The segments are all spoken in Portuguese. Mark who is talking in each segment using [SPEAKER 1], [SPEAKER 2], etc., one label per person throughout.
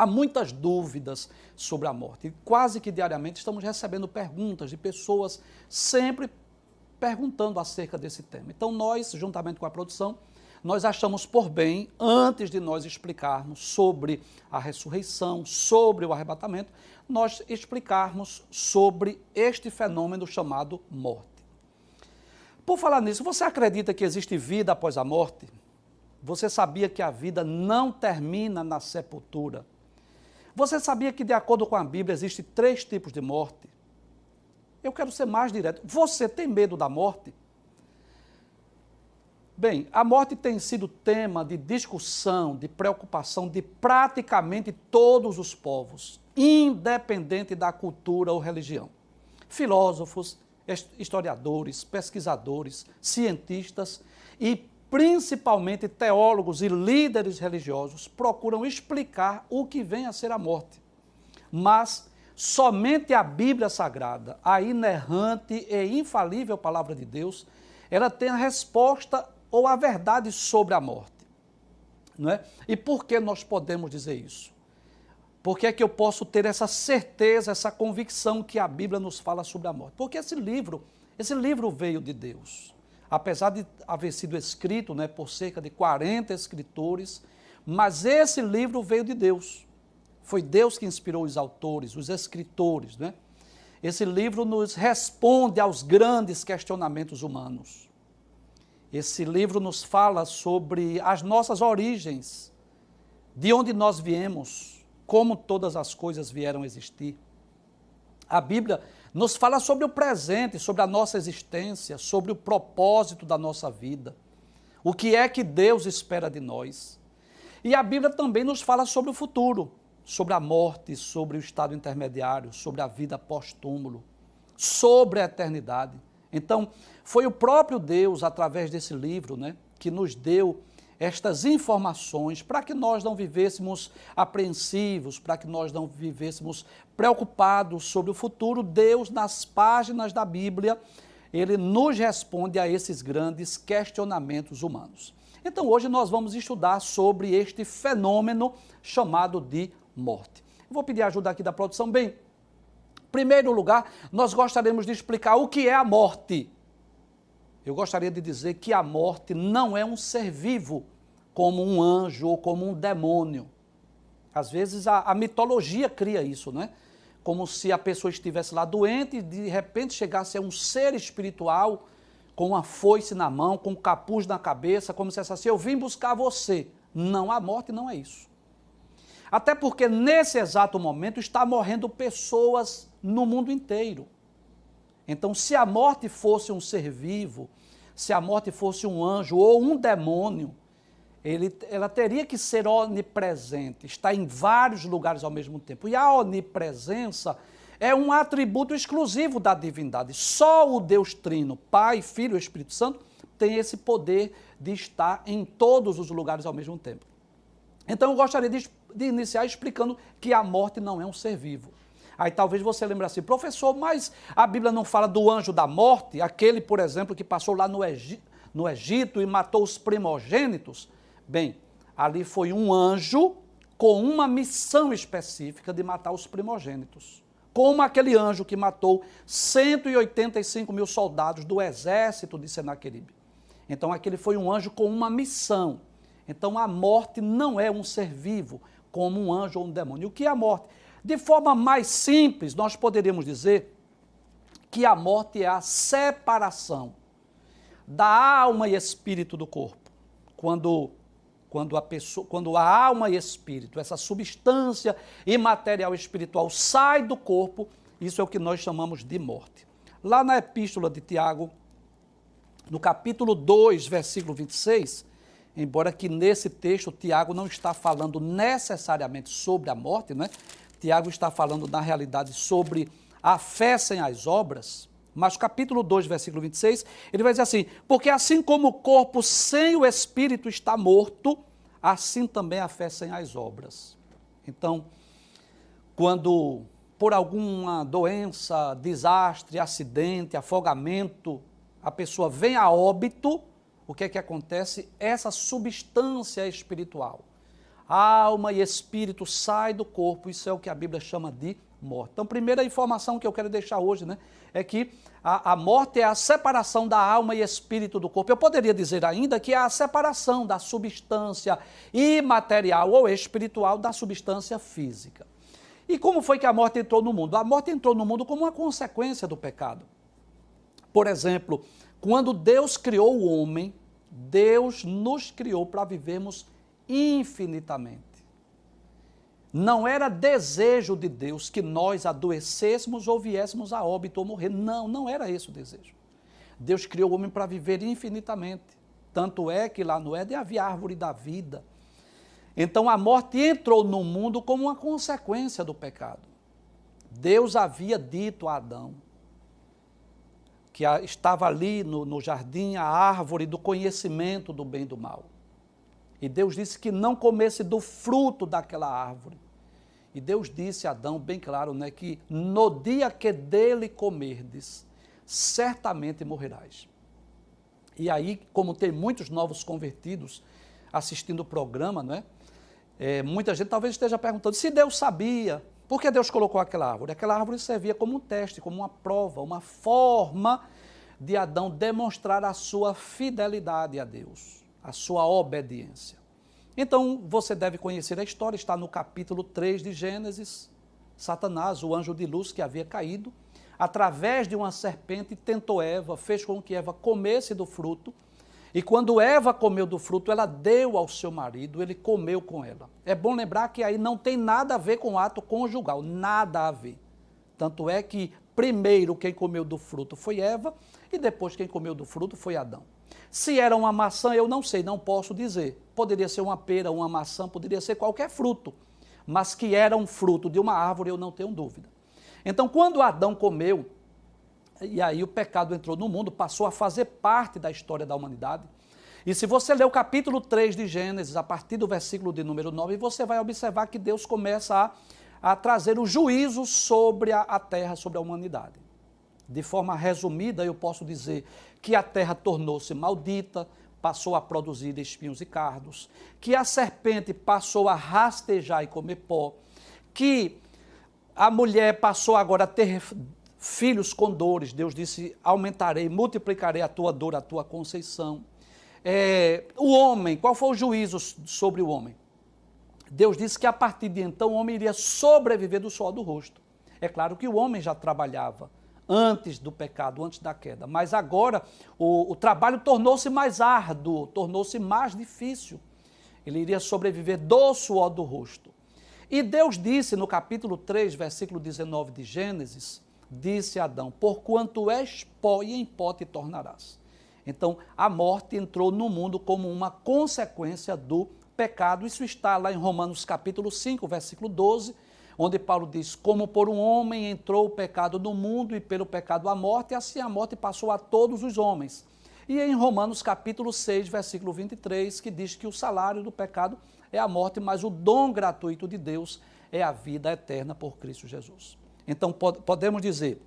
[SPEAKER 1] Há muitas dúvidas sobre a morte. E quase que diariamente estamos recebendo perguntas de pessoas sempre perguntando acerca desse tema. Então nós, juntamente com a produção, nós achamos por bem, antes de nós explicarmos sobre a ressurreição, sobre o arrebatamento, nós explicarmos sobre este fenômeno chamado morte. Por falar nisso, você acredita que existe vida após a morte? Você sabia que a vida não termina na sepultura? Você sabia que, de acordo com a Bíblia, existem 3 tipos de morte? Eu quero ser mais direto. Você tem medo da morte? Bem, a morte tem sido tema de discussão, de preocupação de praticamente todos os povos, independente da cultura ou religião. Filósofos, historiadores, pesquisadores, cientistas e principalmente teólogos e líderes religiosos procuram explicar o que vem a ser a morte. Mas somente a Bíblia Sagrada, a inerrante e infalível Palavra de Deus, ela tem a resposta ou a verdade sobre a morte. Não é? E por que nós podemos dizer isso? Por que é que eu posso ter essa certeza, essa convicção que a Bíblia nos fala sobre a morte? Porque esse livro veio de Deus. Apesar de haver sido escrito, né, por cerca de 40 escritores, mas esse livro veio de Deus. Foi Deus que inspirou os autores, os escritores, né? Esse livro nos responde aos grandes questionamentos humanos. Esse livro nos fala sobre as nossas origens, de onde nós viemos, como todas as coisas vieram a existir. A Bíblia nos fala sobre o presente, sobre a nossa existência, sobre o propósito da nossa vida, o que é que Deus espera de nós. E a Bíblia também nos fala sobre o futuro, sobre a morte, sobre o estado intermediário, sobre a vida pós-túmulo, sobre a eternidade. Então, foi o próprio Deus, através desse livro, né, que nos deu estas informações para que nós não vivêssemos apreensivos, para que nós não vivêssemos preocupados sobre o futuro. Deus, nas páginas da Bíblia, ele nos responde a esses grandes questionamentos humanos. Então, hoje nós vamos estudar sobre este fenômeno chamado de morte. Eu vou pedir ajuda aqui da produção. Bem, em primeiro lugar, nós gostaríamos de explicar o que é a morte. Eu gostaria de dizer que a morte não é um ser vivo, como um anjo ou como um demônio. Às vezes a mitologia cria isso, né? Como se a pessoa estivesse lá doente e de repente chegasse a um ser espiritual com uma foice na mão, com um capuz na cabeça, como se fosse assim, eu vim buscar você. Não, a morte não é isso. Até porque nesse exato momento está morrendo pessoas no mundo inteiro. Então, se a morte fosse um ser vivo, se a morte fosse um anjo ou um demônio, ela teria que ser onipresente, estar em vários lugares ao mesmo tempo. E a onipresença é um atributo exclusivo da divindade. Só o Deus Trino, Pai, Filho e Espírito Santo, tem esse poder de estar em todos os lugares ao mesmo tempo. Então, eu gostaria de iniciar explicando que a morte não é um ser vivo. Aí talvez você lembre assim, professor, mas a Bíblia não fala do anjo da morte, aquele, por exemplo, que passou lá no Egito e matou os primogênitos? Bem, ali foi um anjo com uma missão específica de matar os primogênitos. Como aquele anjo que matou 185 mil soldados do exército de Senaqueribe. Então aquele foi um anjo com uma missão. Então a morte não é um ser vivo, como um anjo ou um demônio. E o que é a morte? De forma mais simples, nós poderíamos dizer que a morte é a separação da alma e espírito do corpo. Quando a alma e espírito, essa substância imaterial espiritual sai do corpo, isso é o que nós chamamos de morte. Lá na epístola de Tiago, no capítulo 2, versículo 26, embora que nesse texto Tiago não está falando necessariamente sobre a morte, né? Tiago está falando, na realidade, sobre a fé sem as obras, mas capítulo 2, versículo 26, ele vai dizer assim, porque assim como o corpo sem o espírito está morto, assim também a fé sem as obras. Então, quando por alguma doença, desastre, acidente, afogamento, a pessoa vem a óbito, o que é que acontece? Essa substância espiritual, alma e espírito sai do corpo, isso é o que a Bíblia chama de morte. Então, primeira informação que eu quero deixar hoje, né, é que a morte é a separação da alma e espírito do corpo. Eu poderia dizer ainda que é a separação da substância imaterial ou espiritual da substância física. E como foi que a morte entrou no mundo? A morte entrou no mundo como uma consequência do pecado. Por exemplo, quando Deus criou o homem, Deus nos criou para vivermos infinitamente. Não era desejo de Deus que nós adoecêssemos ou viéssemos a óbito ou morrer. Não, não era esse o desejo. Deus criou o homem para viver infinitamente. Tanto é que lá no Éden havia a árvore da vida. Então a morte entrou no mundo como uma consequência do pecado. Deus havia dito a Adão que estava ali no jardim a árvore do conhecimento do bem e do mal. E Deus disse que não comesse do fruto daquela árvore. E Deus disse a Adão, bem claro, né, que no dia que dele comerdes, certamente morrerás. E aí, como tem muitos novos convertidos assistindo o programa, né, muita gente talvez esteja perguntando, se Deus sabia, por que Deus colocou aquela árvore? Aquela árvore servia como um teste, como uma prova, uma forma de Adão demonstrar a sua fidelidade a Deus, a sua obediência. Então, você deve conhecer a história, está no capítulo 3 de Gênesis. Satanás, o anjo de luz que havia caído, através de uma serpente, tentou Eva, fez com que Eva comesse do fruto, e quando Eva comeu do fruto, ela deu ao seu marido, ele comeu com ela. É bom lembrar que aí não tem nada a ver com o ato conjugal, nada a ver. Tanto é que primeiro quem comeu do fruto foi Eva, e depois quem comeu do fruto foi Adão. Se era uma maçã, eu não sei, não posso dizer. Poderia ser uma pera, uma maçã, poderia ser qualquer fruto. Mas que era um fruto de uma árvore, eu não tenho dúvida. Então, quando Adão comeu, e aí o pecado entrou no mundo, passou a fazer parte da história da humanidade. E se você ler o capítulo 3 de Gênesis, a partir do versículo de número 9, você vai observar que Deus começa a trazer o juízo sobre a terra, sobre a humanidade. De forma resumida, eu posso dizer que a terra tornou-se maldita, passou a produzir espinhos e cardos, que a serpente passou a rastejar e comer pó, que a mulher passou agora a ter filhos com dores. Deus disse, aumentarei, multiplicarei a tua dor, a tua conceição. O homem, qual foi o juízo sobre o homem? Deus disse que a partir de então o homem iria sobreviver do suor do rosto. É claro que o homem já trabalhava antes do pecado, antes da queda, mas agora o trabalho tornou-se mais árduo, tornou-se mais difícil. Ele iria sobreviver do suor do rosto. E Deus disse no capítulo 3, versículo 19 de Gênesis, disse a Adão, porquanto és pó e em pó te tornarás. Então, a morte entrou no mundo como uma consequência do pecado. Isso está lá em Romanos capítulo 5, versículo 12, onde Paulo diz, como por um homem entrou o pecado no mundo e pelo pecado a morte, e assim a morte passou a todos os homens. E em Romanos capítulo 6, versículo 23, que diz que o salário do pecado é a morte, mas o dom gratuito de Deus é a vida eterna por Cristo Jesus. Então podemos dizer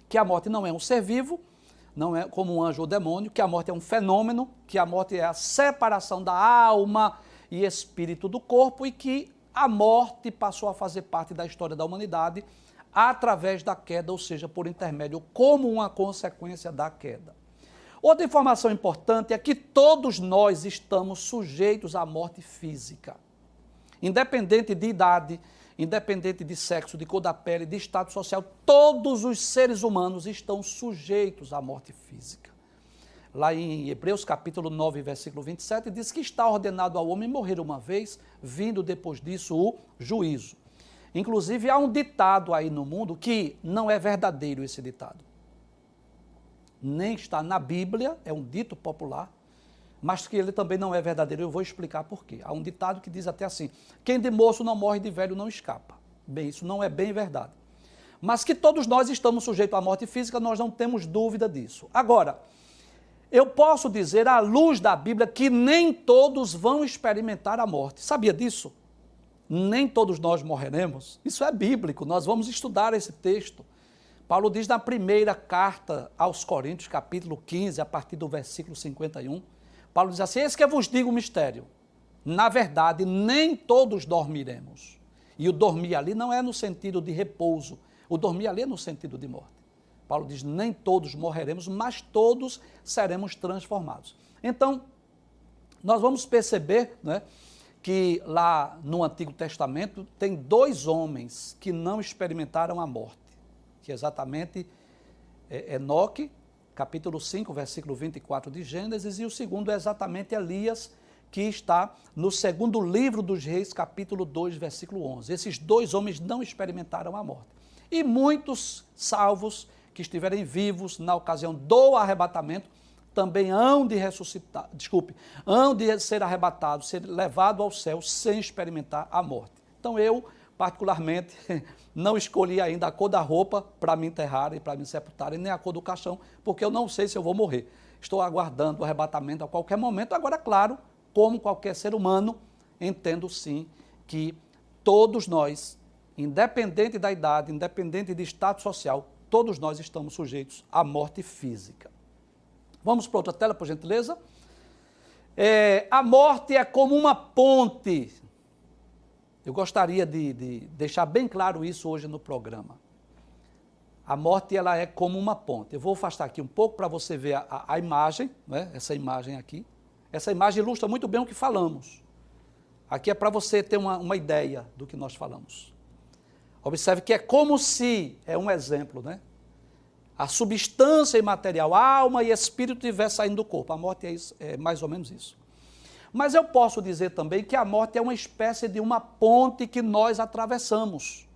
[SPEAKER 1] que a morte não é um ser vivo, não é como um anjo ou demônio, que a morte é um fenômeno, que a morte é a separação da alma e espírito do corpo e que a morte passou a fazer parte da história da humanidade através da queda, ou seja, por intermédio, como uma consequência da queda. Outra informação importante é que todos nós estamos sujeitos à morte física. Independente de idade, independente de sexo, de cor da pele, de estado social, todos os seres humanos estão sujeitos à morte física. Lá em Hebreus capítulo 9, versículo 27, diz que está ordenado ao homem morrer uma vez, vindo depois disso o juízo. Inclusive há um ditado aí no mundo que não é verdadeiro esse ditado. Nem está na Bíblia, é um dito popular, mas que ele também não é verdadeiro. Eu vou explicar por quê. Há um ditado que diz até assim, quem de moço não morre, de velho não escapa. Bem, isso não é bem verdade. Mas que todos nós estamos sujeitos à morte física, nós não temos dúvida disso. Agora, eu posso dizer, à luz da Bíblia, que nem todos vão experimentar a morte. Sabia disso? Nem todos nós morreremos. Isso é bíblico, nós vamos estudar esse texto. Paulo diz na primeira carta aos Coríntios, capítulo 15, a partir do versículo 51, Paulo diz assim, eis que eu vos digo o mistério. Na verdade, nem todos dormiremos. E o dormir ali não é no sentido de repouso, o dormir ali é no sentido de morte. Paulo diz, nem todos morreremos, mas todos seremos transformados. Então, nós vamos perceber, né, que lá no Antigo Testamento tem 2 homens que não experimentaram a morte, que é exatamente Enoque, capítulo 5, versículo 24 de Gênesis, e o segundo é exatamente Elias, que está no 2º livro dos Reis, capítulo 2, versículo 11. Esses 2 homens não experimentaram a morte. E muitos salvos que estiverem vivos na ocasião do arrebatamento também hão de ressuscitar, hão de ser arrebatados, ser levados ao céu sem experimentar a morte. Então eu, particularmente, não escolhi ainda a cor da roupa para me enterrarem, para me sepultarem, nem a cor do caixão, porque eu não sei se eu vou morrer. Estou aguardando o arrebatamento a qualquer momento. Agora, claro, como qualquer ser humano, entendo sim que todos nós, independente da idade, independente de status social, todos nós estamos sujeitos à morte física. Vamos para outra tela, por gentileza. A morte é como uma ponte. Eu gostaria de deixar bem claro isso hoje no programa. A morte, ela é como uma ponte. Eu vou afastar aqui um pouco para você ver a imagem, né? Essa imagem aqui. Essa imagem ilustra muito bem o que falamos. Aqui é para você ter uma ideia do que nós falamos. Observe que é como se, é um exemplo, né? A substância imaterial, alma e espírito estivessem saindo do corpo. A morte é mais ou menos isso. Mas eu posso dizer também que a morte é uma espécie de uma ponte que nós atravessamos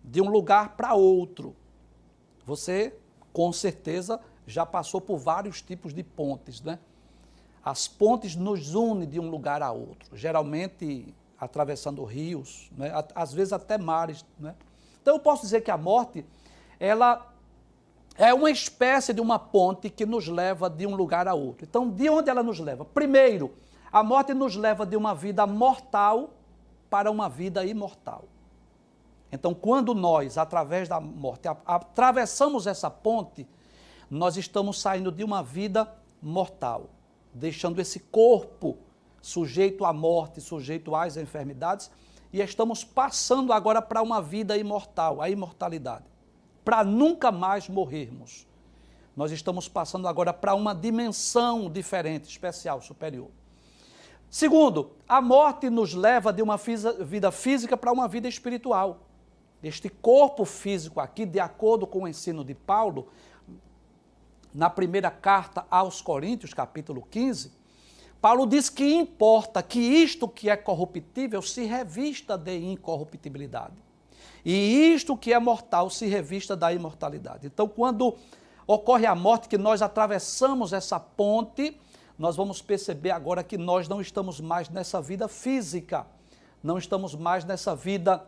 [SPEAKER 1] de um lugar para outro. Você, com certeza, já passou por vários tipos de pontes, né? As pontes nos unem de um lugar a outro, geralmente atravessando rios, né? Às vezes até mares, né? Então eu posso dizer que a morte, ela é uma espécie de uma ponte que nos leva de um lugar a outro. Então, de onde ela nos leva? Primeiro, a morte nos leva de uma vida mortal para uma vida imortal. Então, quando nós, através da morte, atravessamos essa ponte, nós estamos saindo de uma vida mortal, deixando esse corpo sujeito à morte, sujeito às enfermidades, e estamos passando agora para uma vida imortal, a imortalidade, para nunca mais morrermos. Nós estamos passando agora para uma dimensão diferente, especial, superior. Segundo, a morte nos leva de uma vida física para uma vida espiritual. Este corpo físico aqui, de acordo com o ensino de Paulo, na primeira carta aos Coríntios, capítulo 15, Paulo diz que importa que isto que é corruptível se revista de incorruptibilidade. E isto que é mortal se revista da imortalidade. Então, quando ocorre a morte, que nós atravessamos essa ponte, nós vamos perceber agora que nós não estamos mais nessa vida física, não estamos mais nessa vida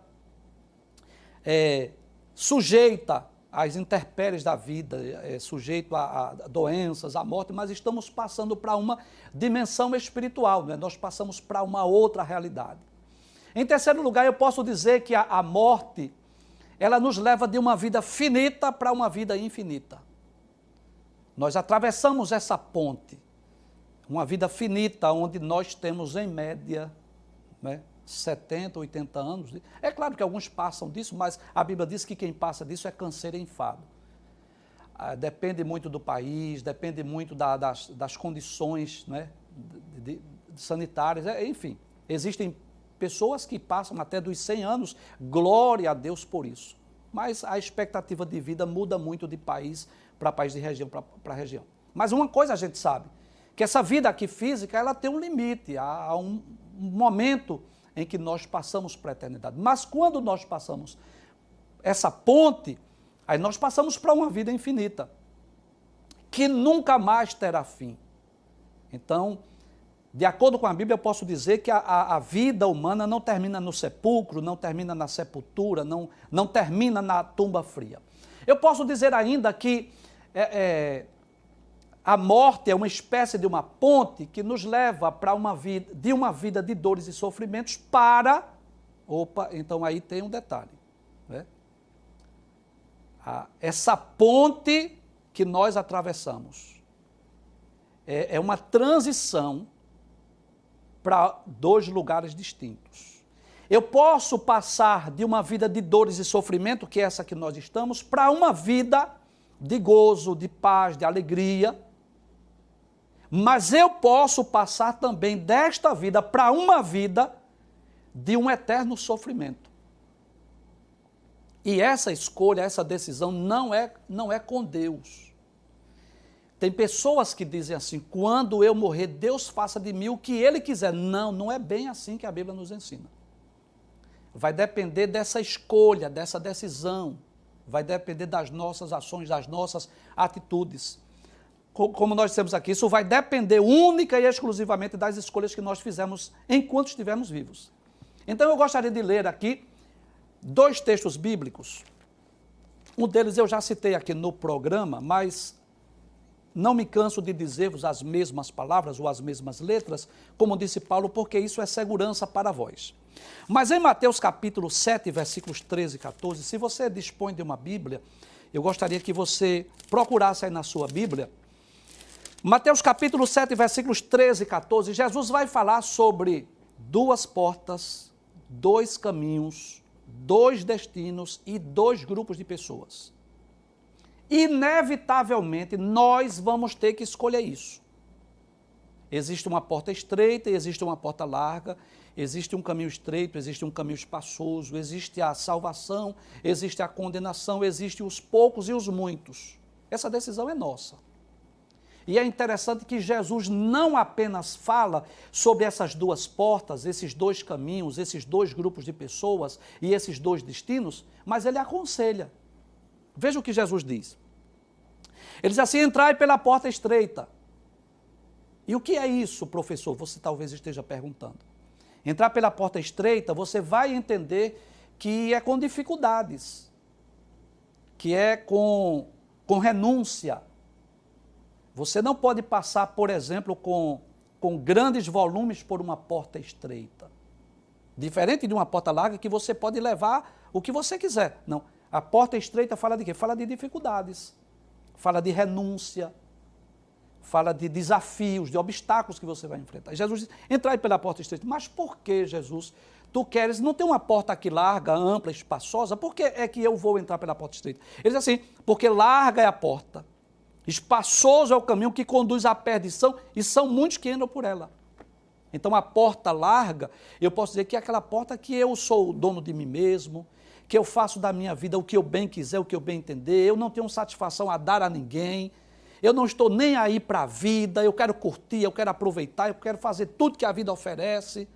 [SPEAKER 1] sujeita às intempéries da vida, sujeito a doenças, à morte, mas estamos passando para uma dimensão espiritual, né? Nós passamos para uma outra realidade. Em terceiro lugar, eu posso dizer que a morte, ela nos leva de uma vida finita para uma vida infinita. Nós atravessamos essa ponte, uma vida finita, onde nós temos, em média, né, 70, 80 anos. É claro que alguns passam disso, mas a Bíblia diz que quem passa disso é canseiro e enfado. Depende muito do país, depende muito das condições, né, sanitárias, enfim. Existem pessoas que passam até dos 100 anos, glória a Deus por isso. Mas a expectativa de vida muda muito de país para país, de região para região. Mas uma coisa a gente sabe, que essa vida aqui física, ela tem um limite, há um momento em que nós passamos para a eternidade. Mas quando nós passamos essa ponte, aí nós passamos para uma vida infinita, que nunca mais terá fim. Então, de acordo com a Bíblia, eu posso dizer que a vida humana não termina no sepulcro, não termina na sepultura, não termina na tumba fria. Eu posso dizer ainda que a morte é uma espécie de uma ponte que nos leva para uma vida de dores e sofrimentos para... Opa, então aí tem um detalhe, né? Essa ponte que nós atravessamos é uma transição para dois lugares distintos. Eu posso passar de uma vida de dores e sofrimento, que é essa que nós estamos, para uma vida de gozo, de paz, de alegria. Mas eu posso passar também desta vida para uma vida de um eterno sofrimento. E essa escolha, essa decisão não é com Deus. Tem pessoas que dizem assim, quando eu morrer, Deus faça de mim o que Ele quiser. Não, não é bem assim que a Bíblia nos ensina. Vai depender dessa escolha, dessa decisão. Vai depender das nossas ações, das nossas atitudes. Como nós dissemos aqui, isso vai depender única e exclusivamente das escolhas que nós fizemos enquanto estivermos vivos. Então eu gostaria de ler aqui 2 textos bíblicos. Um deles eu já citei aqui no programa, mas não me canso de dizer-vos as mesmas palavras ou as mesmas letras, como disse Paulo, porque isso é segurança para vós. Mas em Mateus capítulo 7, versículos 13 e 14, se você dispõe de uma Bíblia, eu gostaria que você procurasse aí na sua Bíblia, Mateus capítulo 7, versículos 13 e 14, Jesus vai falar sobre 2 portas, 2 caminhos, 2 destinos e 2 grupos de pessoas. Inevitavelmente, nós vamos ter que escolher isso. Existe uma porta estreita e existe uma porta larga, existe um caminho estreito, existe um caminho espaçoso, existe a salvação, existe a condenação, existe os poucos e os muitos. Essa decisão é nossa. E é interessante que Jesus não apenas fala sobre essas 2 portas, esses 2 caminhos, esses 2 grupos de pessoas e esses 2 destinos, mas ele aconselha. Veja o que Jesus diz. Ele diz assim, entrai pela porta estreita. E o que é isso, professor? Você talvez esteja perguntando. Entrar pela porta estreita, você vai entender que é com dificuldades, que é com renúncia. Você não pode passar, por exemplo, com grandes volumes por uma porta estreita. Diferente de uma porta larga que você pode levar o que você quiser. Não, a porta estreita fala de quê? Fala de dificuldades, fala de renúncia, fala de desafios, de obstáculos que você vai enfrentar. Jesus diz, entrai pela porta estreita. Mas por que, Jesus, tu queres, não tem uma porta aqui larga, ampla, espaçosa, por que é que eu vou entrar pela porta estreita? Ele diz assim, porque larga é a porta, espaçoso é o caminho que conduz à perdição e são muitos que entram por ela. Então a porta larga, eu posso dizer que é aquela porta que eu sou o dono de mim mesmo, que eu faço da minha vida o que eu bem quiser, o que eu bem entender, eu não tenho satisfação a dar a ninguém, eu não estou nem aí para a vida, eu quero curtir, eu quero aproveitar, eu quero fazer tudo que a vida oferece.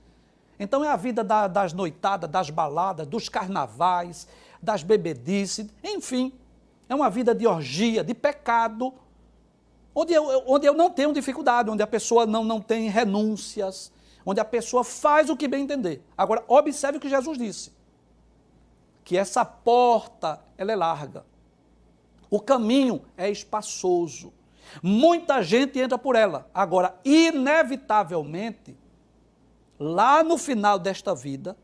[SPEAKER 1] Então é a vida das noitadas, das baladas, dos carnavais, das bebedices, enfim, é uma vida de orgia, de pecado, onde eu não tenho dificuldade, onde a pessoa não tem renúncias, onde a pessoa faz o que bem entender. Agora, observe o que Jesus disse, que essa porta, ela é larga, o caminho é espaçoso, muita gente entra por ela. Agora, inevitavelmente, lá no final desta vida,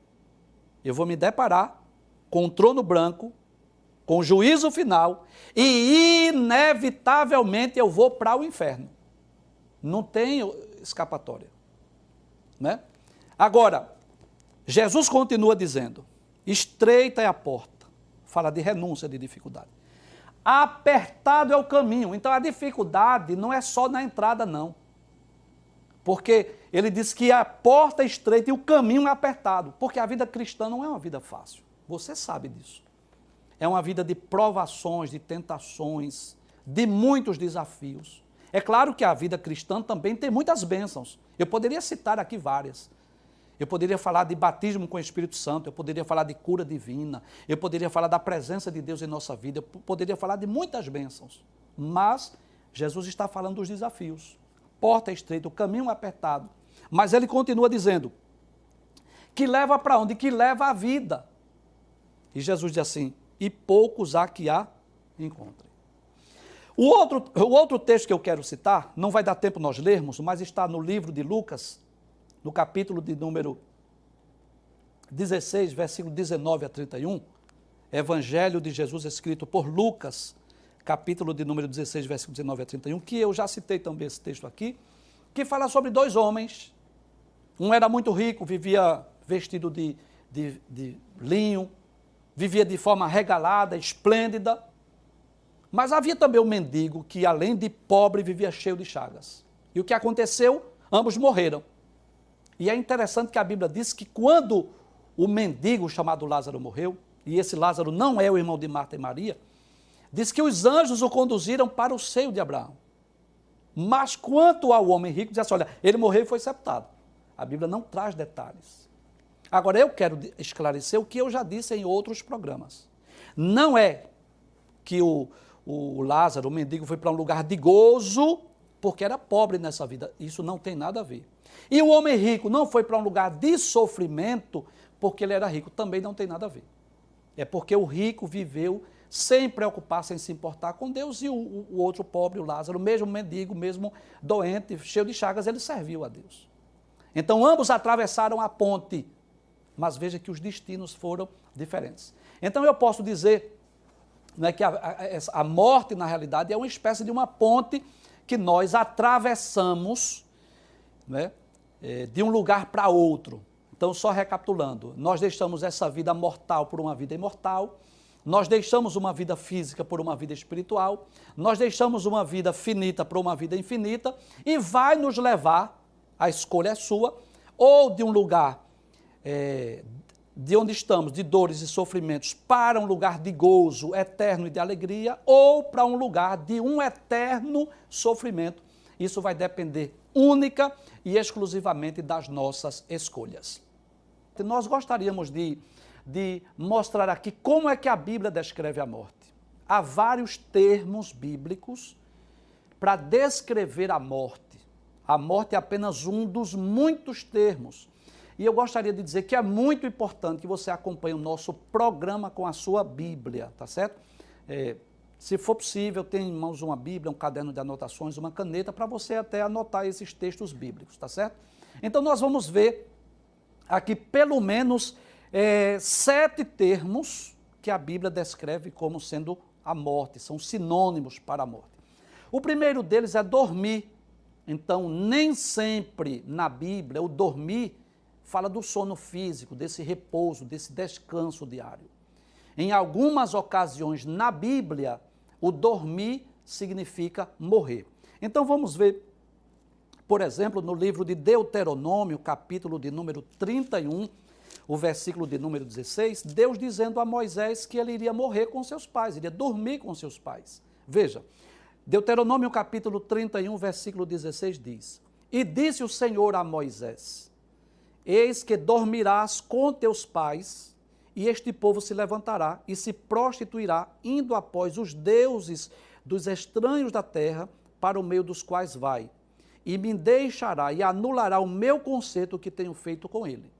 [SPEAKER 1] eu vou me deparar com um trono branco, com o juízo final, e inevitavelmente eu vou para o inferno. Não tem escapatória. Né? Agora, Jesus continua dizendo, estreita é a porta, fala de renúncia, de dificuldade. Apertado é o caminho, então a dificuldade não é só na entrada não. Porque ele diz que a porta é estreita e o caminho é apertado, porque a vida cristã não é uma vida fácil, você sabe disso. É uma vida de provações, de tentações, de muitos desafios. É claro que a vida cristã também tem muitas bênçãos. Eu poderia citar aqui várias. Eu poderia falar de batismo com o Espírito Santo, eu poderia falar de cura divina, eu poderia falar da presença de Deus em nossa vida, eu poderia falar de muitas bênçãos. Mas Jesus está falando dos desafios. Porta estreita, o caminho apertado. Mas ele continua dizendo que leva para onde? Que leva à vida. E Jesus diz assim, e poucos há que a encontrem. O outro texto que eu quero citar, não vai dar tempo nós lermos, mas está no livro de Lucas, no capítulo de número 16, versículo 19 a 31, Evangelho de Jesus escrito por Lucas, capítulo de número 16, versículo 19 a 31, que eu já citei também esse texto aqui, que fala sobre 2 homens Um era muito rico, vivia vestido de linho, vivia de forma regalada, esplêndida. Mas havia também um mendigo que, além de pobre, vivia cheio de chagas. E o que aconteceu? Ambos morreram. E é interessante que a Bíblia diz que quando o mendigo chamado Lázaro morreu, e esse Lázaro não é o irmão de Marta e Maria, diz que os anjos o conduziram para o seio de Abraão. Mas quanto ao homem rico, diz assim, olha, ele morreu e foi sepultado. A Bíblia não traz detalhes. Agora, eu quero esclarecer o que eu já disse em outros programas. Não é que o Lázaro, o mendigo, foi para um lugar de gozo porque era pobre nessa vida. Isso não tem nada a ver. E o homem rico não foi para um lugar de sofrimento porque ele era rico. Também não tem nada a ver. É porque o rico viveu sem preocupar, sem se importar com Deus, e o outro pobre, o Lázaro, mesmo mendigo, mesmo doente, cheio de chagas, ele serviu a Deus. Então, ambos atravessaram a ponte, mas veja que os destinos foram diferentes. Então, eu posso dizer, né, que a morte, na realidade, é uma espécie de uma ponte que nós atravessamos, né, de um lugar para outro. Então, só recapitulando, nós deixamos essa vida mortal por uma vida imortal, nós deixamos uma vida física por uma vida espiritual, nós deixamos uma vida finita por uma vida infinita, e vai nos levar, a escolha é sua, ou de um lugar de onde estamos, de dores e sofrimentos, para um lugar de gozo eterno e de alegria, ou para um lugar de um eterno sofrimento. Isso vai depender única e exclusivamente das nossas escolhas. Nós gostaríamos de mostrar aqui como é que a Bíblia descreve a morte. Há vários termos bíblicos para descrever a morte. A morte é apenas um dos muitos termos. E eu gostaria de dizer que é muito importante que você acompanhe o nosso programa com a sua Bíblia, tá certo? Se for possível, tenha em mãos uma Bíblia, um caderno de anotações, uma caneta, para você até anotar esses textos bíblicos, tá certo? Então nós vamos ver aqui pelo menos 7 termos que a Bíblia descreve como sendo a morte, são sinônimos para a morte. O primeiro deles é dormir. Então, nem sempre na Bíblia o dormir fala do sono físico, desse repouso, desse descanso diário. Em algumas ocasiões na Bíblia, o dormir significa morrer. Então vamos ver, por exemplo, no livro de Deuteronômio, capítulo de número 31, o versículo de número 16, Deus dizendo a Moisés que ele iria morrer com seus pais, iria dormir com seus pais. Veja, Deuteronômio capítulo 31, versículo 16 diz, e disse o Senhor a Moisés, eis que dormirás com teus pais, e este povo se levantará e se prostituirá, indo após os deuses dos estranhos da terra, para o meio dos quais vai, e me deixará e anulará o meu concerto que tenho feito com ele.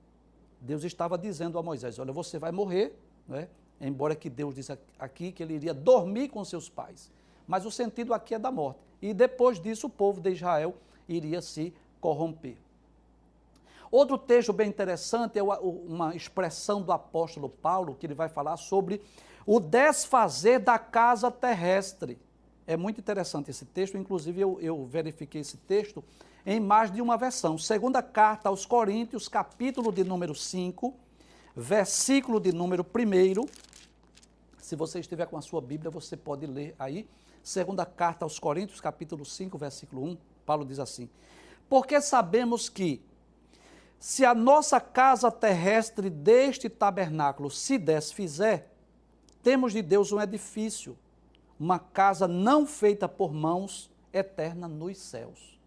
[SPEAKER 1] Deus estava dizendo a Moisés, olha, você vai morrer, né? Embora que Deus disse aqui que ele iria dormir com seus pais. Mas o sentido aqui é da morte. E depois disso o povo de Israel iria se corromper. Outro texto bem interessante é uma expressão do apóstolo Paulo, que ele vai falar sobre o desfazer da casa terrestre. É muito interessante esse texto, inclusive eu verifiquei esse texto em mais de uma versão. Segunda carta aos Coríntios, capítulo de número 5, versículo de número 1. Se você estiver com a sua Bíblia, você pode ler aí. Segunda carta aos Coríntios, capítulo 5, versículo 1, Paulo diz assim, porque sabemos que, se a nossa casa terrestre deste tabernáculo se desfizer, temos de Deus um edifício, uma casa não feita por mãos, eterna nos céus.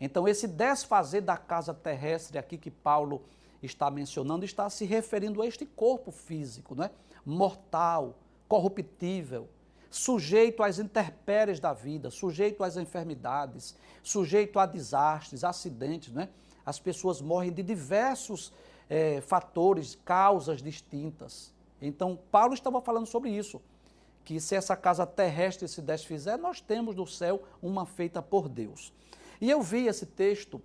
[SPEAKER 1] Então, esse desfazer da casa terrestre aqui que Paulo está mencionando, está se referindo a este corpo físico, né? Mortal, corruptível, sujeito às intempéries da vida, sujeito às enfermidades, sujeito a desastres, acidentes, né? As pessoas morrem de diversos fatores, causas distintas. Então, Paulo estava falando sobre isso, que se essa casa terrestre se desfizer, nós temos no céu uma feita por Deus. E eu vi esse texto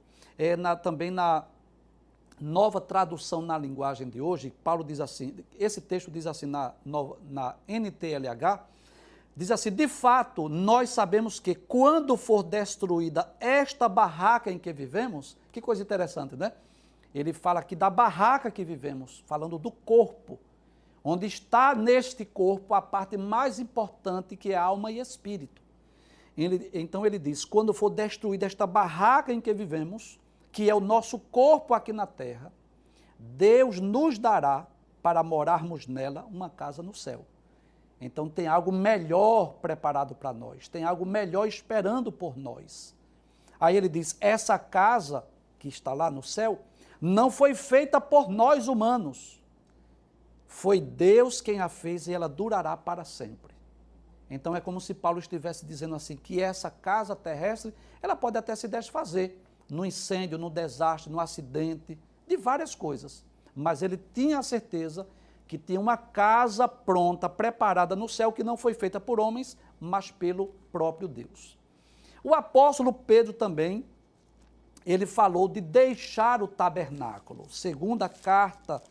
[SPEAKER 1] também na Nova Tradução na Linguagem de hoje. Paulo diz assim, esse texto diz assim na NTLH, diz assim, de fato, nós sabemos que quando for destruída esta barraca em que vivemos, que coisa interessante, né? ele fala aqui da barraca que vivemos, falando do corpo, onde está neste corpo a parte mais importante, que é alma e espírito. Então ele diz, quando for destruída esta barraca em que vivemos, que é o nosso corpo aqui na terra, Deus nos dará, para morarmos nela, uma casa no céu. Então tem algo melhor preparado para nós, tem algo melhor esperando por nós. Aí ele diz, essa casa que está lá no céu, não foi feita por nós humanos. Foi Deus quem a fez e ela durará para sempre. Então é como se Paulo estivesse dizendo assim, que essa casa terrestre, ela pode até se desfazer, no incêndio, no desastre, no acidente, de várias coisas. Mas ele tinha a certeza que tinha uma casa pronta, preparada no céu, que não foi feita por homens, mas pelo próprio Deus. O apóstolo Pedro também, ele falou de deixar o tabernáculo. Segunda carta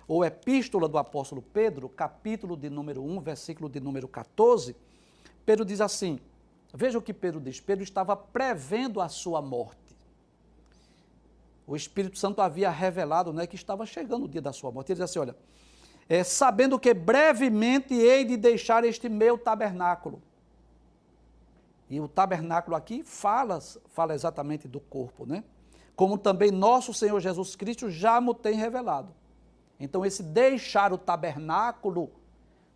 [SPEAKER 1] ou epístola do apóstolo Pedro, capítulo de número 1, versículo de número 14, Pedro diz assim, veja o que Pedro diz, Pedro estava prevendo a sua morte. O Espírito Santo havia revelado, né, que estava chegando o dia da sua morte. Ele diz assim, olha, sabendo que brevemente hei de deixar este meu tabernáculo. E o tabernáculo aqui fala exatamente do corpo, né? Como também nosso Senhor Jesus Cristo já me tem revelado. Então esse deixar o tabernáculo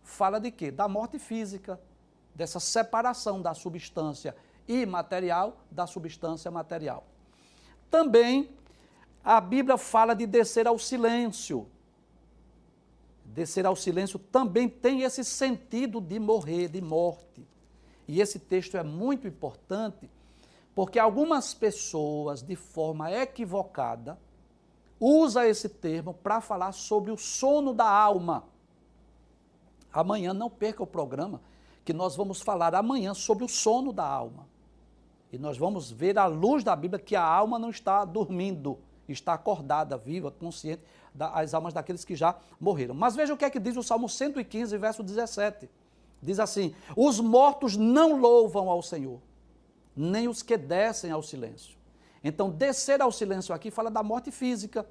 [SPEAKER 1] fala de quê? Da morte física, dessa separação da substância imaterial da substância material. Também a Bíblia fala de descer ao silêncio. Descer ao silêncio também tem esse sentido de morrer, de morte. E esse texto é muito importante, porque algumas pessoas, de forma equivocada, usam esse termo para falar sobre o sono da alma. Amanhã, não perca o programa, que nós vamos falar amanhã sobre o sono da alma. E nós vamos ver à luz da Bíblia que a alma não está dormindo, está acordada, viva, consciente, as almas daqueles que já morreram. Mas veja o que é que diz o Salmo 115, verso 17. Diz assim, os mortos não louvam ao Senhor, nem os que descem ao silêncio. Então, descer ao silêncio aqui fala da morte física.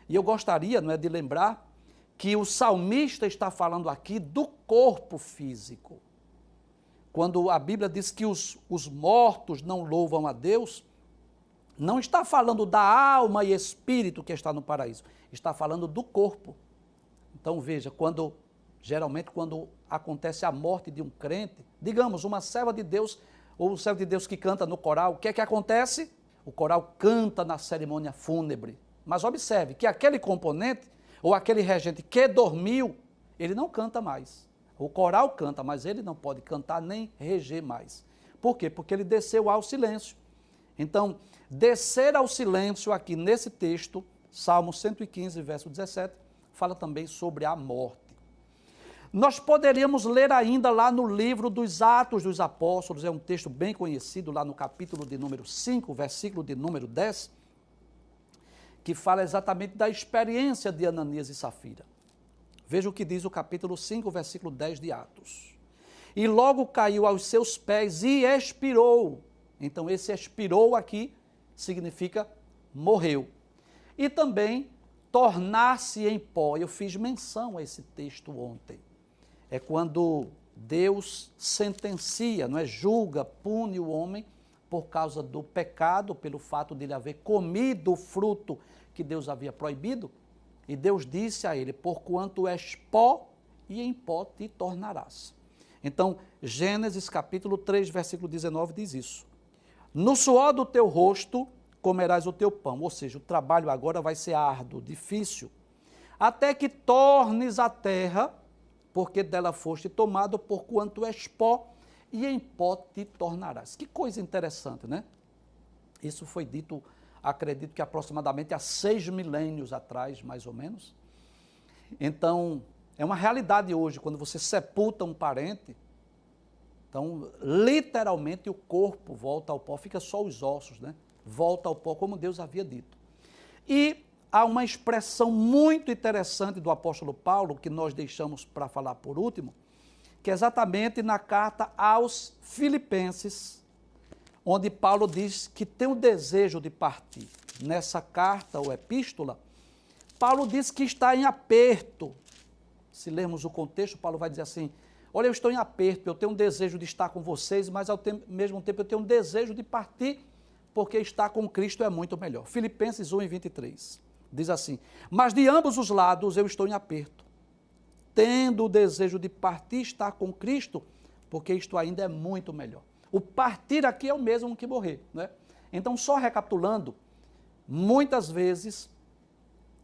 [SPEAKER 1] E eu gostaria, não é, de lembrar que o salmista está falando aqui do corpo físico. Quando a Bíblia diz que os mortos não louvam a Deus, não está falando da alma e espírito que está no paraíso, está falando do corpo. Então veja, geralmente quando acontece a morte de um crente, digamos, uma serva de Deus, ou um servo de Deus que canta no coral, o que é que acontece? O coral canta na cerimônia fúnebre. Mas observe que aquele componente, ou aquele regente que dormiu, ele não canta mais. O coral canta, mas ele não pode cantar nem reger mais. Por quê? Porque ele desceu ao silêncio. Então, descer ao silêncio aqui nesse texto, Salmo 115, verso 17, fala também sobre a morte. Nós poderíamos ler ainda lá no livro dos Atos dos Apóstolos, é um texto bem conhecido, lá no capítulo de número 5, versículo de número 10, que fala exatamente da experiência de Ananias e Safira. Veja o que diz o capítulo 5, versículo 10 de Atos. E logo caiu aos seus pés e expirou. Então esse expirou aqui significa morreu. E também tornar-se em pó. Eu fiz menção a esse texto ontem. É quando Deus sentencia, não é? Julga, pune o homem por causa do pecado, pelo fato de ele haver comido o fruto que Deus havia proibido. E Deus disse a ele, porquanto és pó, e em pó te tornarás. Então, Gênesis capítulo 3, versículo 19 diz isso. No suor do teu rosto comerás o teu pão, ou seja, o trabalho agora vai ser árduo, difícil, até que tornes a terra, porque dela foste tomado, porquanto és pó, e em pó te tornarás. Que coisa interessante, né? Isso foi dito, acredito que aproximadamente há 6 milênios atrás, mais ou menos. Então, é uma realidade hoje, quando você sepulta um parente, então, literalmente, o corpo volta ao pó, fica só os ossos, né? Volta ao pó, como Deus havia dito. E há uma expressão muito interessante do apóstolo Paulo, que nós deixamos para falar por último, que é exatamente na carta aos Filipenses, onde Paulo diz que tem o desejo de partir. Nessa carta ou epístola, Paulo diz que está em aperto. Se lermos o contexto, Paulo vai dizer assim, olha, eu estou em aperto, eu tenho um desejo de estar com vocês, mas ao mesmo tempo eu tenho um desejo de partir, porque estar com Cristo é muito melhor. Filipenses 1:23 diz assim, mas de ambos os lados eu estou em aperto, tendo o desejo de partir e estar com Cristo, porque isto ainda é muito melhor. O partir aqui é o mesmo que morrer, né? Então, só recapitulando, muitas vezes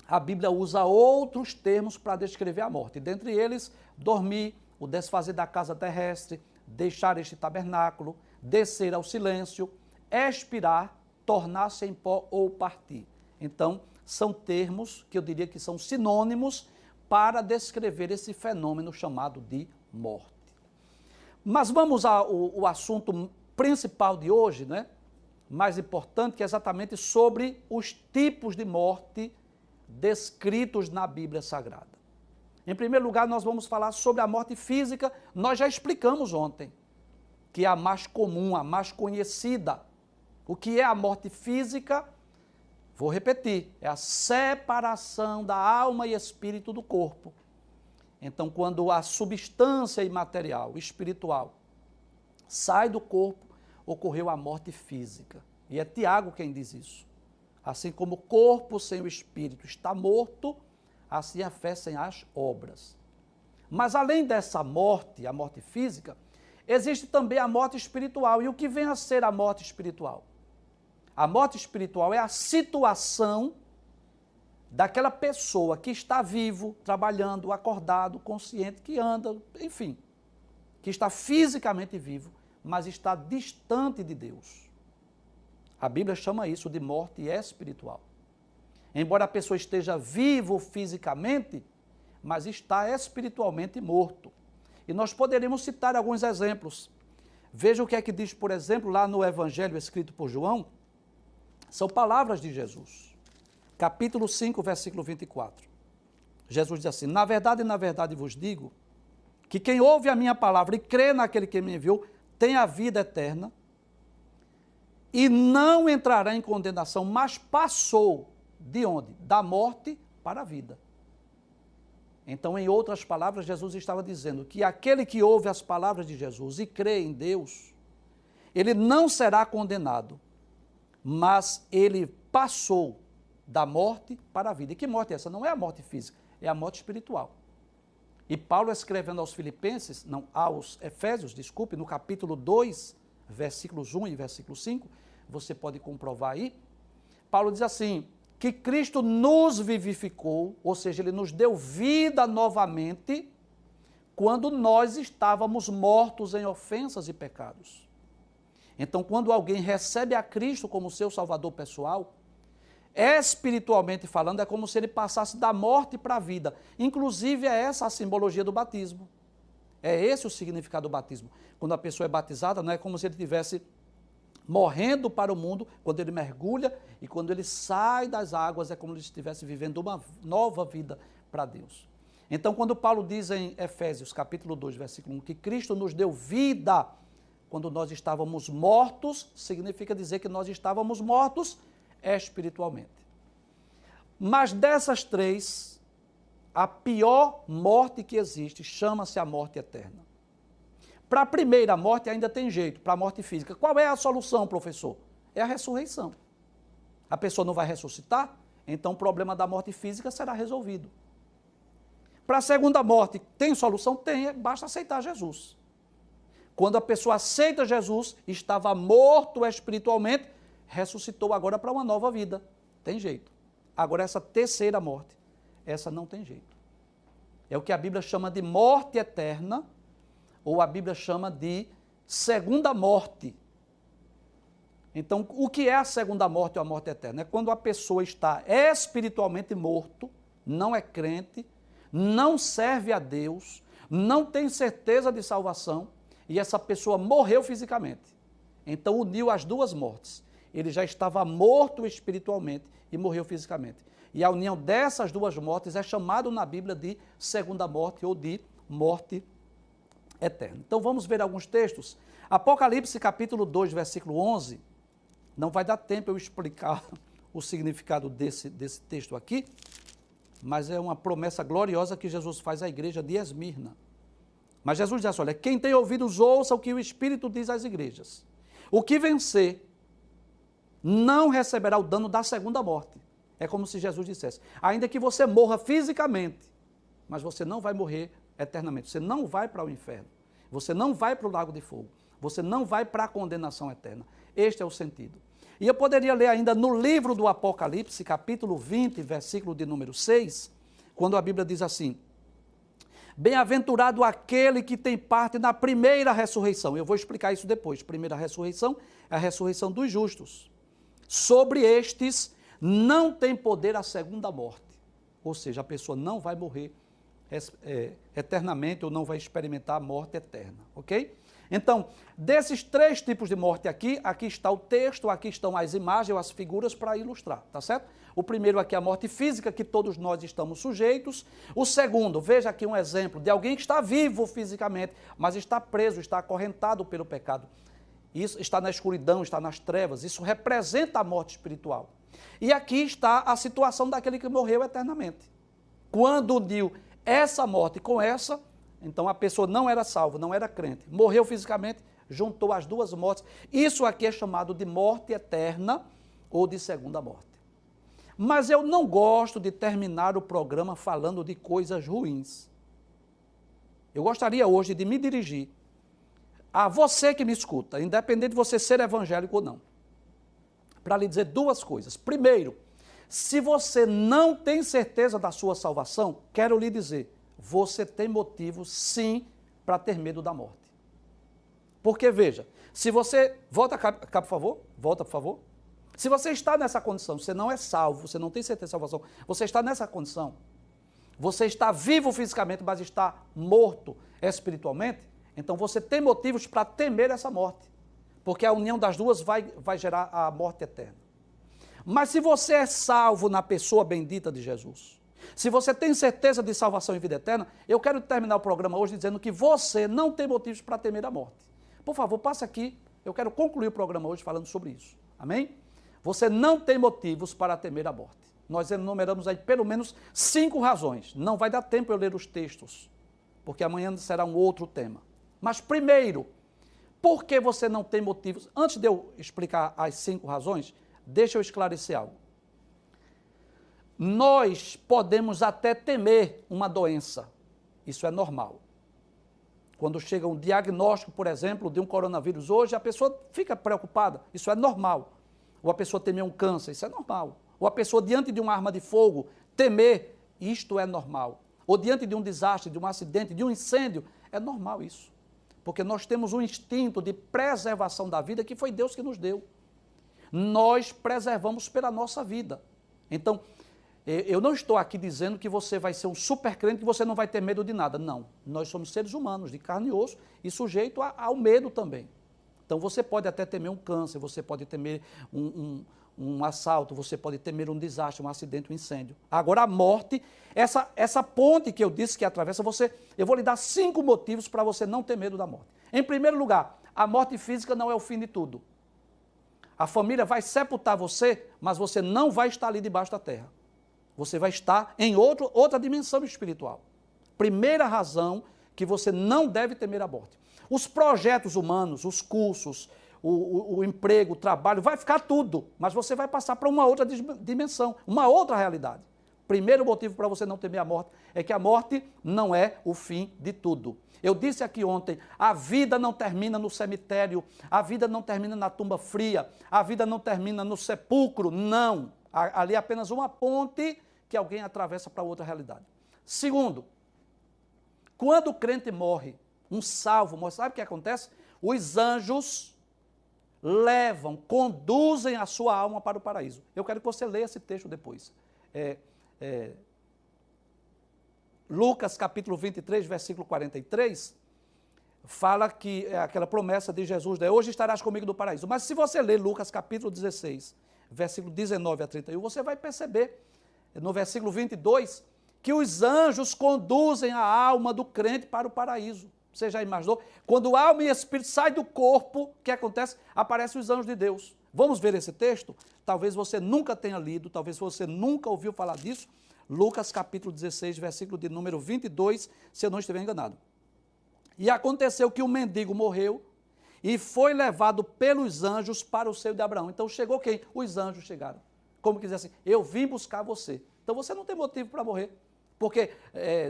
[SPEAKER 1] a Bíblia usa outros termos para descrever a morte. Dentre eles, dormir, o desfazer da casa terrestre, deixar este tabernáculo, descer ao silêncio, expirar, tornar-se em pó ou partir. Então, são termos que eu diria que são sinônimos para descrever esse fenômeno chamado de morte. Mas vamos ao assunto principal de hoje, né? Mais importante, que é exatamente sobre os tipos de morte descritos na Bíblia Sagrada. Em primeiro lugar, nós vamos falar sobre a morte física. Nós já explicamos ontem, que é a mais comum, a mais conhecida. O que é a morte física? Vou repetir, é a separação da alma e espírito do corpo. Então, quando a substância imaterial, espiritual, sai do corpo, ocorreu a morte física. E é Tiago quem diz isso. Assim como o corpo sem o espírito está morto, assim a fé sem as obras. Mas além dessa morte, a morte física, existe também a morte espiritual. E o que vem a ser a morte espiritual? A morte espiritual é a situação daquela pessoa que está vivo, trabalhando, acordado, consciente, que anda, enfim, que está fisicamente vivo, mas está distante de Deus. A Bíblia chama isso de morte espiritual. Embora a pessoa esteja vivo fisicamente, mas está espiritualmente morto. E nós poderíamos citar alguns exemplos. Veja o que é que diz, por exemplo, lá no Evangelho escrito por João, são palavras de Jesus. Capítulo 5, versículo 24. Jesus diz assim, na verdade vos digo, que quem ouve a minha palavra e crê naquele que me enviou, tem a vida eterna, e não entrará em condenação, mas passou de onde? Da morte para a vida. Então, em outras palavras, Jesus estava dizendo que aquele que ouve as palavras de Jesus e crê em Deus, ele não será condenado, mas ele passou da morte para a vida. E que morte é essa? Não é a morte física, é a morte espiritual. E Paulo, escrevendo aos Efésios, no capítulo 2, versículos 1 e versículo 5, você pode comprovar aí, Paulo diz assim, que Cristo nos vivificou, ou seja, ele nos deu vida novamente, quando nós estávamos mortos em ofensas e pecados. Então, quando alguém recebe a Cristo como seu salvador pessoal, espiritualmente falando, é como se ele passasse da morte para a vida. Inclusive, é essa a simbologia do batismo. É esse o significado do batismo. Quando a pessoa é batizada, não é como se ele estivesse morrendo para o mundo, quando ele mergulha, e quando ele sai das águas, é como se ele estivesse vivendo uma nova vida para Deus. Então, quando Paulo diz em Efésios, capítulo 2, versículo 1, que Cristo nos deu vida quando nós estávamos mortos, significa dizer que nós estávamos mortos espiritualmente. Mas dessas três, a pior morte que existe chama-se a morte eterna. Para a primeira morte ainda tem jeito, para a morte física. Qual é a solução, professor? É a ressurreição. A pessoa não vai ressuscitar, então o problema da morte física será resolvido. Para a segunda morte, tem solução? Tem, basta aceitar Jesus. Quando a pessoa aceita Jesus, estava morto espiritualmente, ressuscitou agora para uma nova vida. Tem jeito. Agora essa terceira morte, essa não tem jeito. É o que a Bíblia chama de morte eterna, ou a Bíblia chama de segunda morte. Então, o que é a segunda morte ou a morte eterna? É quando a pessoa está espiritualmente morto, não é crente, não serve a Deus, não tem certeza de salvação, e essa pessoa morreu fisicamente. Então, uniu as duas mortes. Ele já estava morto espiritualmente e morreu fisicamente. E a união dessas duas mortes é chamado na Bíblia de segunda morte ou de morte eterna. Então vamos ver alguns textos. Apocalipse capítulo 2, versículo 11. Não vai dar tempo eu explicar o significado desse texto aqui, mas é uma promessa gloriosa que Jesus faz à igreja de Esmirna. Mas Jesus diz assim, olha, quem tem ouvidos ouça o que o Espírito diz às igrejas. O que vencer não receberá o dano da segunda morte. É como se Jesus dissesse, ainda que você morra fisicamente, mas você não vai morrer eternamente, você não vai para o inferno, você não vai para o lago de fogo, você não vai para a condenação eterna. Este é o sentido. E eu poderia ler ainda no livro do Apocalipse, capítulo 20, versículo de número 6, quando a Bíblia diz assim, bem-aventurado aquele que tem parte na primeira ressurreição. Eu vou explicar isso depois. Primeira ressurreição é a ressurreição dos justos. Sobre estes não tem poder a segunda morte. Ou seja, a pessoa não vai morrer eternamente ou não vai experimentar a morte eterna, ok? Então, desses três tipos de morte aqui está o texto, aqui estão as imagens, as figuras para ilustrar, tá certo? O primeiro aqui é a morte física, que todos nós estamos sujeitos. O segundo, veja aqui um exemplo de alguém que está vivo fisicamente, mas está preso, está acorrentado pelo pecado. Isso está na escuridão, está nas trevas, isso representa a morte espiritual. E aqui está a situação daquele que morreu eternamente. Quando uniu essa morte com essa, então a pessoa não era salva, não era crente, morreu fisicamente, juntou as duas mortes. Isso aqui é chamado de morte eterna ou de segunda morte. Mas eu não gosto de terminar o programa falando de coisas ruins. Eu gostaria hoje de me dirigir a você que me escuta, independente de você ser evangélico ou não, para lhe dizer duas coisas. Primeiro, se você não tem certeza da sua salvação, quero lhe dizer, você tem motivo, sim, para ter medo da morte. Porque, veja, se você... Volta cá, por favor. Volta, por favor. Se você está nessa condição, você não é salvo, você não tem certeza da salvação, você está nessa condição, você está vivo fisicamente, mas está morto espiritualmente, então você tem motivos para temer essa morte. Porque a união das duas vai gerar a morte eterna. Mas se você é salvo na pessoa bendita de Jesus, se você tem certeza de salvação e vida eterna, eu quero terminar o programa hoje dizendo que você não tem motivos para temer a morte. Por favor, passe aqui, eu quero concluir o programa hoje falando sobre isso. Amém? Você não tem motivos para temer a morte. Nós enumeramos aí pelo menos 5 razões. Não vai dar tempo eu ler os textos, porque amanhã será um outro tema. Mas primeiro, por que você não tem motivos? Antes de eu explicar as 5 razões, deixa eu esclarecer algo. Nós podemos até temer uma doença, isso é normal. Quando chega um diagnóstico, por exemplo, de um coronavírus hoje, a pessoa fica preocupada, isso é normal. Ou a pessoa temer um câncer, isso é normal. Ou a pessoa diante de uma arma de fogo, temer, isto é normal. Ou diante de um desastre, de um acidente, de um incêndio, é normal isso. Porque nós temos um instinto de preservação da vida que foi Deus que nos deu. Nós preservamos pela nossa vida. Então, eu não estou aqui dizendo que você vai ser um super crente, que você não vai ter medo de nada. Não, nós somos seres humanos, de carne e osso, e sujeito ao medo também. Então você pode até temer um câncer, você pode temer um assalto, você pode temer um desastre, um acidente, um incêndio. Agora a morte, essa ponte que eu disse que atravessa você, eu vou lhe dar 5 motivos para você não ter medo da morte. Em primeiro lugar, a morte física não é o fim de tudo. A família vai sepultar você, mas você não vai estar ali debaixo da terra. Você vai estar em outra dimensão espiritual. Primeira razão que você não deve temer a morte. Os projetos humanos, os cursos, o emprego, o trabalho, vai ficar tudo, mas você vai passar para uma outra dimensão, uma outra realidade. Primeiro motivo para você não temer a morte é que a morte não é o fim de tudo. Eu disse aqui ontem, a vida não termina no cemitério, a vida não termina na tumba fria, a vida não termina no sepulcro, não. Ali é apenas uma ponte que alguém atravessa para outra realidade. Segundo, quando o crente morre, um salvo morre, sabe o que acontece? Os anjos conduzem a sua alma para o paraíso. Eu quero que você leia esse texto depois. Lucas capítulo 23, versículo 43, fala que é aquela promessa de Jesus, né? Hoje estarás comigo no paraíso. Mas se você ler Lucas capítulo 16, versículo 19 a 31, você vai perceber, no versículo 22, que os anjos conduzem a alma do crente para o paraíso. Você já imaginou? Quando alma e espírito saem do corpo, o que acontece? Aparecem os anjos de Deus. Vamos ver esse texto? Talvez você nunca tenha lido, talvez você nunca ouviu falar disso. Lucas capítulo 16, versículo de número 22, se eu não estiver enganado. E aconteceu que o mendigo morreu e foi levado pelos anjos para o seio de Abraão. Então chegou quem? Os anjos chegaram. Como que diz assim, eu vim buscar você. Então você não tem motivo para morrer. Porque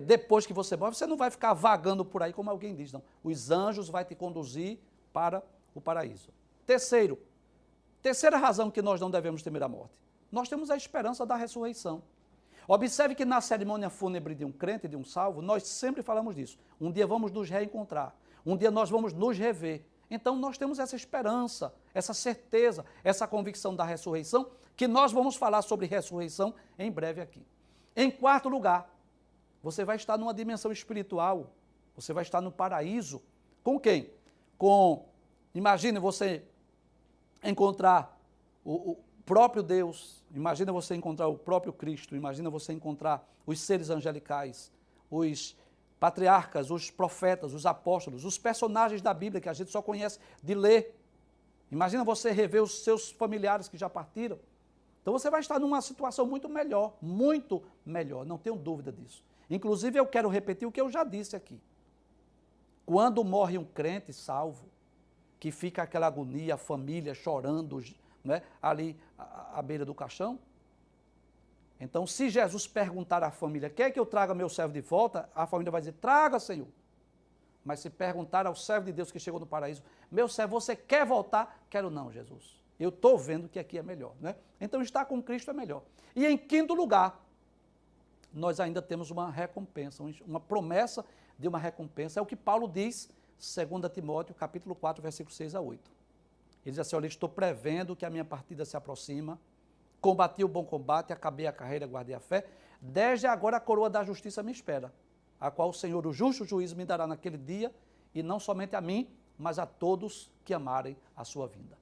[SPEAKER 1] depois que você morre, você não vai ficar vagando por aí, como alguém diz, não. Os anjos vão te conduzir para o paraíso. Terceira razão que nós não devemos temer a morte. Nós temos a esperança da ressurreição. Observe que na cerimônia fúnebre de um crente, de um salvo, nós sempre falamos disso. Um dia vamos nos reencontrar. Um dia nós vamos nos rever. Então nós temos essa esperança, essa certeza, essa convicção da ressurreição, que nós vamos falar sobre ressurreição em breve aqui. Em quarto lugar, você vai estar numa dimensão espiritual, você vai estar no paraíso. Com quem? Imagine você encontrar o próprio Deus, imagina você encontrar o próprio Cristo, imagina você encontrar os seres angelicais, os patriarcas, os profetas, os apóstolos, os personagens da Bíblia que a gente só conhece de ler. Imagina você rever os seus familiares que já partiram. Então você vai estar numa situação muito melhor, não tenho dúvida disso. Inclusive eu quero repetir o que eu já disse aqui. Quando morre um crente salvo, que fica aquela agonia, a família chorando, né, ali à beira do caixão. Então, se Jesus perguntar à família, quer que eu traga meu servo de volta? A família vai dizer, traga, Senhor. Mas se perguntar ao servo de Deus que chegou no paraíso, meu servo, você quer voltar? Quero não, Jesus. Eu estou vendo que aqui é melhor, né? Então, estar com Cristo é melhor. E em quinto lugar, nós ainda temos uma recompensa, uma promessa de uma recompensa. É o que Paulo diz, 2 Timóteo, capítulo 4, versículo 6 a 8. Ele diz assim, olha, estou prevendo que a minha partida se aproxima, combati o bom combate, acabei a carreira, guardei a fé, desde agora a coroa da justiça me espera, a qual o Senhor, o justo juiz, me dará naquele dia, e não somente a mim, mas a todos que amarem a sua vinda.